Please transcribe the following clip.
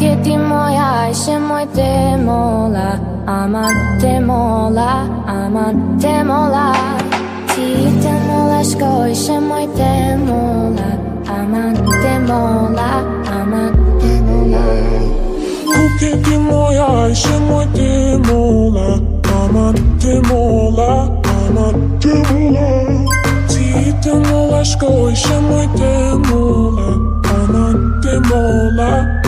Kuke ti moja, Ayşe moj te mola, aman te mola, aman te mola. Ti te mola shko, Ayşe moj te mola, aman te mola, aman te mola. Kuke ti moja, Ayşe moj te mola, aman te mola, aman te mola. Ti te mola shko, Ayşe moj te mola, aman te mola.